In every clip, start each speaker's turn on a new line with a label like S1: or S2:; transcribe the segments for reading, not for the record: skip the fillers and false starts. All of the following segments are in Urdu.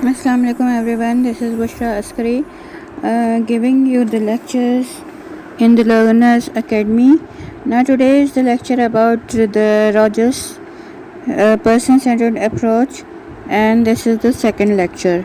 S1: Assalamu alaikum everyone, this is Bushra Askari giving you the lectures in the Learners Academy. Now today is the lecture about the Rogers person-centered approach, and this is the second lecture.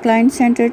S1: client centered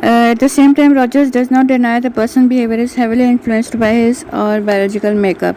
S1: At the same time, Rogers does not deny the person's behavior is heavily influenced by his or biological makeup.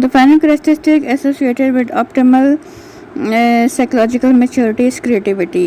S1: The final characteristic associated with optimal psychological maturity is creativity.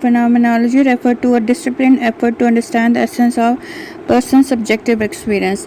S1: phenomenology refer to a disciplined effort to understand the essence of person subjective experience,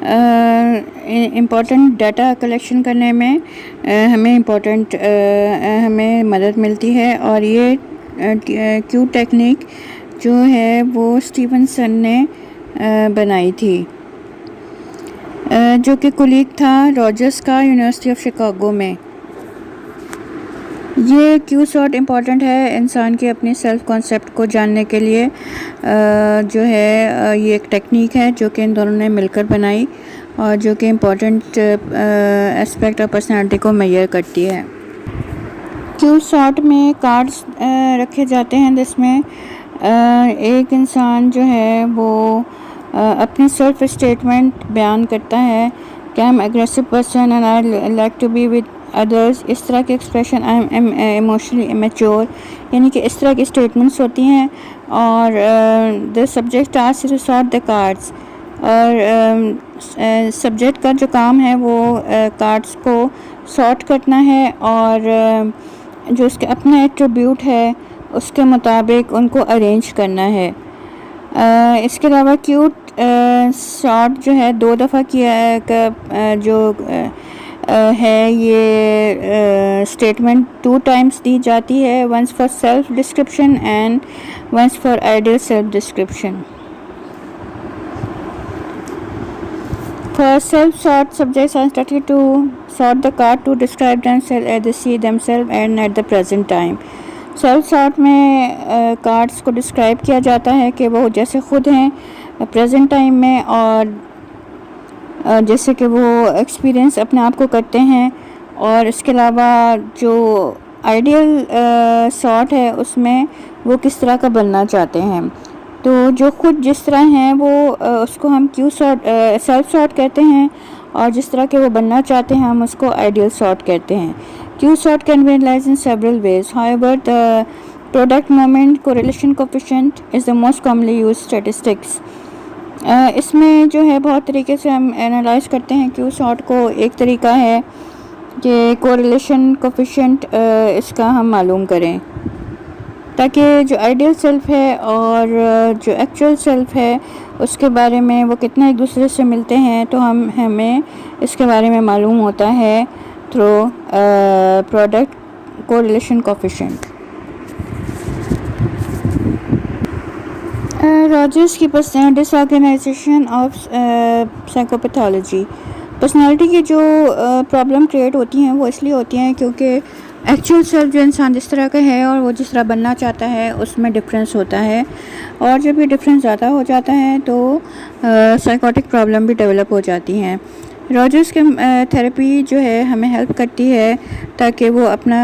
S1: important data collection کرنے میں ہمیں مدد ملتی ہے، اور یہ کیو ٹیکنیک جو ہے وہ اسٹیونسن نے بنائی تھی، جو کہ کولیگ تھا راجرز کا یونیورسٹی آف شکاگو میں۔ یہ کیو سارٹ امپورٹنٹ ہے انسان کے اپنی سیلف کانسیپٹ کو جاننے کے لیے، جو ہے یہ ایک ٹیکنیک ہے جو کہ ان دونوں نے مل کر بنائی، اور جو کہ امپورٹنٹ اسپیکٹ آف پرسنالٹی کو میئر کرتی ہے۔ کیو سارٹ میں کارڈز رکھے جاتے ہیں جس میں ایک انسان جو ہے وہ اپنی سیلف اسٹیٹمنٹ بیان کرتا ہے کہ I am aggressive person and I like to be with others, اس طرح کے expression, I am emotionally immature, یعنی کہ اس طرح کی اسٹیٹمنٹس ہوتی ہیں، اور the subject asks to sort the cards, اور سبجیکٹ کا جو کام ہے وہ کارڈس کو سارٹ کرنا ہے، اور جو اس کے اپنا ایٹریبیوٹ ہے اس کے مطابق ان کو ارینج کرنا ہے۔ اس کے علاوہ کیوٹ سارٹ جو ہے 2 دفعہ کیا جو ہے یہ اسٹیٹمنٹ 2 ٹائمز دی جاتی ہے، once for self description and once for ideal self description. For self-sort, subjects are instructed to sort the card to describe themselves as they see themselves and at the present time. Self-sort میں کارڈس کو ڈسکرائب کیا جاتا ہے کہ وہ جیسے خود ہیں پریزنٹ ٹائم میں، اور جیسے کہ وہ ایکسپیرئنس اپنے آپ کو کرتے ہیں، اور اس کے علاوہ جو آئیڈیل سارٹ ہے اس میں وہ کس طرح کا بننا چاہتے ہیں۔ تو جو خود جس طرح ہیں وہ اس کو ہم سیلف سارٹ کہتے ہیں، اور جس طرح کے وہ بننا چاہتے ہیں ہم اس کو آئیڈیل سارٹ کہتے ہیں۔ Q sort can be analysed in several ways, however the product moment correlation coefficient is the most commonly used statistics۔ اس میں جو ہے بہت طریقے سے ہم انالائز کرتے ہیں کیو سارٹ کو۔ ایک طریقہ ہے کہ کوریلیشن کوفیشینٹ اس کا ہم معلوم کریں، تاکہ جو آئیڈیل سیلف ہے اور جو ایکچوئل سیلف ہے اس کے بارے میں وہ کتنا ایک دوسرے سے ملتے ہیں، تو ہمیں اس کے بارے میں معلوم ہوتا ہے through product correlation coefficient. Rogers کی ڈس آرگنائزیشن آف سائیکوپیتھولوجی، پرسنالٹی کی جو پرابلم کریٹ ہوتی ہیں وہ اس لیے ہوتی ہیں کیونکہ ایکچوئل سیلف جو انسان جس طرح کا ہے اور وہ جس طرح بننا چاہتا ہے اس میں ڈفرینس ہوتا ہے، اور جب یہ ڈفرینس زیادہ ہو جاتا ہے تو سائیکوٹک پرابلم بھی ڈیولپ ہو جاتی ہیں۔ راجرز کے تھیراپی جو ہے ہمیں ہیلپ کرتی ہے تاکہ وہ اپنا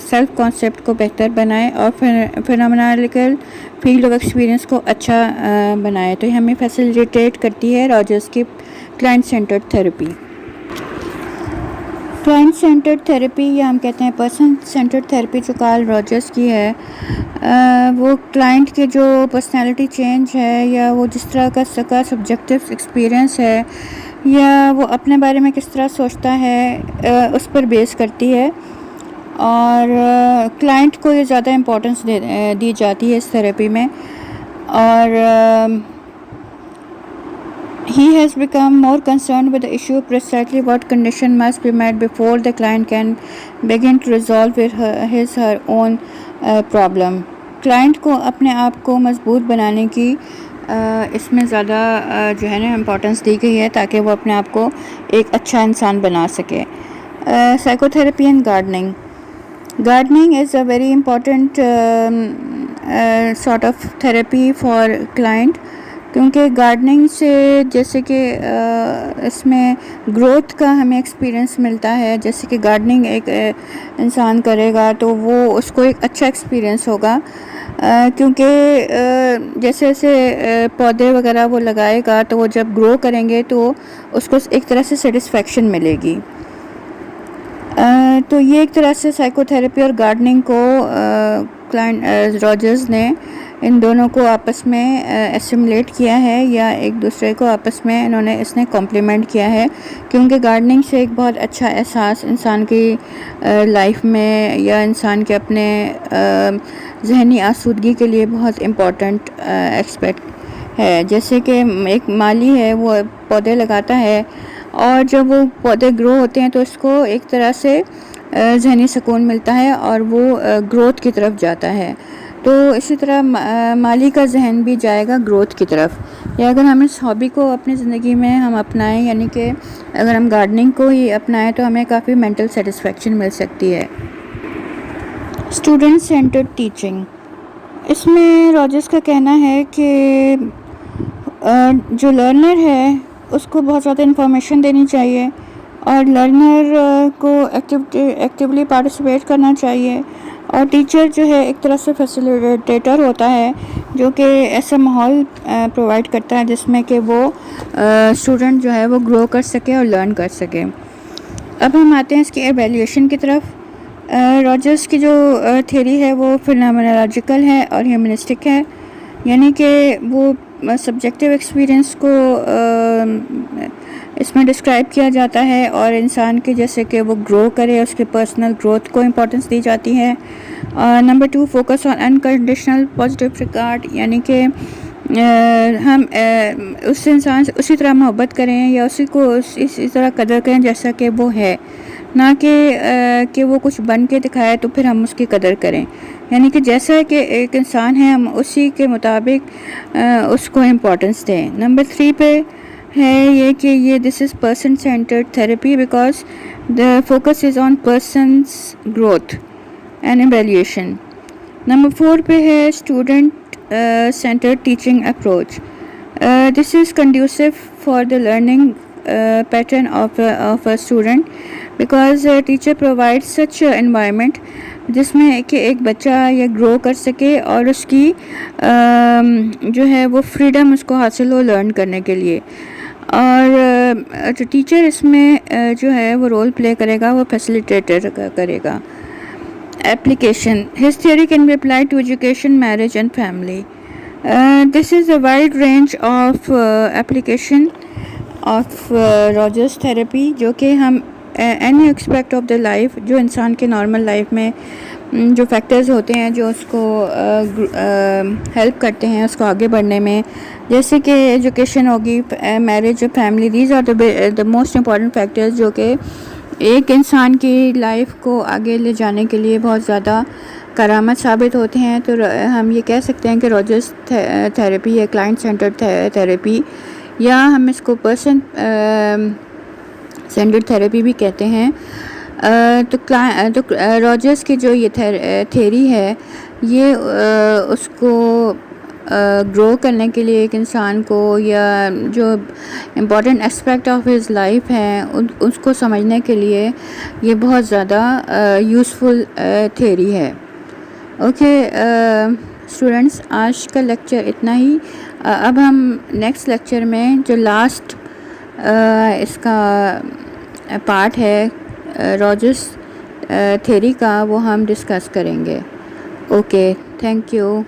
S1: سیلف کانسیپٹ کو بہتر بنائے اور فینومینالوجیکل فیلڈ آف ایکسپیرئنس کو اچھا بنائے، تو یہ ہمیں فیسیلیٹیٹ کرتی ہے راجرز کی client centred therapy. Client centred therapy یا ہم کہتے ہیں پرسن سینٹرڈ تھیراپی جو کارل راجرز کی ہے، وہ کلائنٹ کے جو پرسنالٹی چینج ہے یا وہ جس طرح کا سبجیکٹیو ایکسپیرئنس ہے یا وہ اپنے بارے میں کس طرح سوچتا ہے اس پر بیس کرتی ہے، اور کلائنٹ کو یہ زیادہ امپورٹنس دی جاتی ہے اس تھیراپی میں، اور he has become more concerned with the issue of precisely what condition must be met before the client can begin to resolve her own problem۔ Client کو اپنے آپ کو مضبوط بنانے کی اس میں زیادہ جو ہے نا امپورٹنس دی گئی ہے تاکہ وہ اپنے آپ کو ایک اچھا انسان بنا سکے۔ Psycho therapy and gardening is a very important sort of therapy for client, کیونکہ گارڈننگ سے جیسے کہ اس میں گروتھ کا ہمیں ایکسپیرئنس ملتا ہے، جیسے کہ گارڈننگ ایک انسان کرے گا تو وہ اس کو ایک اچھا ایکسپیرئنس ہوگا، کیونکہ جیسے جیسے پودے وغیرہ وہ لگائے گا تو وہ جب گرو کریں گے تو اس کو ایک طرح سے سیٹسفیکشن ملے گی۔ تو یہ ایک طرح سے سائیکو تھراپی اور گارڈننگ کو راجرز نے ان دونوں کو آپس میں اسیمولیٹ کیا ہے، یا ایک دوسرے کو آپس میں اس نے کمپلیمنٹ کیا ہے، کیونکہ گارڈننگ سے ایک بہت اچھا احساس انسان کی لائف میں یا انسان کے اپنے ذہنی آسودگی کے لیے بہت امپورٹنٹ ہے. جیسے کہ ایک مالی ہے وہ پودے لگاتا ہے اور جب وہ پودے گرو ہوتے ہیں تو اس کو ایک طرح سے ذہنی سکون ملتا ہے اور وہ گروتھ کی طرف جاتا ہے. تو اسی طرح مالی کا ذہن بھی جائے گا گروتھ کی طرف. یا اگر ہم اس ہابی کو اپنی زندگی میں ہم اپنائیں، یعنی کہ اگر ہم گارڈننگ کو ہی اپنائیں تو ہمیں کافی مینٹل سیٹسفیکشن مل سکتی ہے. اسٹوڈنٹ سینٹرڈ ٹیچنگ، اس میں راجرز کا کہنا ہے کہ جو لرنر ہے اس کو بہت زیادہ انفارمیشن دینی چاہیے اور لرنر کو ایکٹیولی پارٹیسپیٹ کرنا چاہیے، اور ٹیچر جو ہے ایک طرح سے فیسیلیٹیٹر ہوتا ہے جو کہ ایسا ماحول پرووائڈ کرتا ہے جس میں کہ وہ اسٹوڈنٹ جو ہے وہ گرو کر سکے اور لرن کر سکے. اب ہم آتے ہیں اس کی ایویلیویشن کی طرف. راجرز کی جو تھیری ہے وہ فینومینولوجیکل ہے اور ہیومنسٹک ہے، یعنی کہ وہ سبجیکٹیو ایکسپیرئنس کو اس میں ڈسکرائب کیا جاتا ہے اور انسان کے جیسے کہ وہ گرو کرے اس کے پرسنل گروتھ کو امپورٹنس دی جاتی ہے. Number 2، focus on unconditional positive regard, یعنی کہ ہم اس انسان سے اسی طرح محبت کریں یا اسی کو اسی طرح قدر کریں جیسا کہ وہ ہے، نہ کہ وہ کچھ بن کے دکھائے تو پھر ہم اس کی قدر کریں. یعنی کہ جیسا کہ ایک انسان ہے ہم اسی کے مطابق اس کو امپورٹنس دیں. نمبر 3 پہ ہے یہ کہ یہ this is person centred therapy because the focus is on person's growth and evaluation. Number 4 پہ ہے student centred teaching approach. This is conducive for the learning pattern of a student because teacher provides such an environment جس میں کہ ایک بچہ یہ گرو کر سکے اور اس کی جو ہے وہ فریڈم اس کو حاصل ہو لرن کرنے کے لیے. اور جو ٹیچر اس میں جو ہے وہ رول پلے کرے گا وہ فیسیلیٹیٹر کرے گا. Application, his theory can be applied to education, marriage and family. This is a wide range of application of Rogers therapy جو کہ ہم any expect of the life, جو انسان کے نارمل لائف میں جو فیکٹرز ہوتے ہیں جو اس کو ہیلپ کرتے ہیں اس کو آگے بڑھنے میں، جیسے کہ ایجوکیشن ہوگی، میرج اور family, these are the most important factors جو کہ ایک انسان کی لائف کو آگے لے جانے کے لیے بہت زیادہ کرامت ثابت ہوتے ہیں. تو ہم یہ کہہ سکتے ہیں کہ راجرز تھراپی ہے کلائنٹ سینٹرڈ تھراپی، یا ہم اس کو پرسن سینٹرڈ تھراپی بھی کہتے ہیں. تو راجرز کی جو یہ تھیری ہے یہ اس کو گرو کرنے کے لیے ایک انسان کو یا جو important aspect of his life ہیں اس کو سمجھنے کے لیے یہ بہت زیادہ یوزفل تھیری ہے. اوکے اسٹوڈنٹس، آج کا لیکچر اتنا ہی. اب ہم نیکسٹ لیکچر میں جو لاسٹ اس کا پارٹ ہے راجرز تھیری کا وہ ہم ڈسکس کریں گے. Okay, thank you.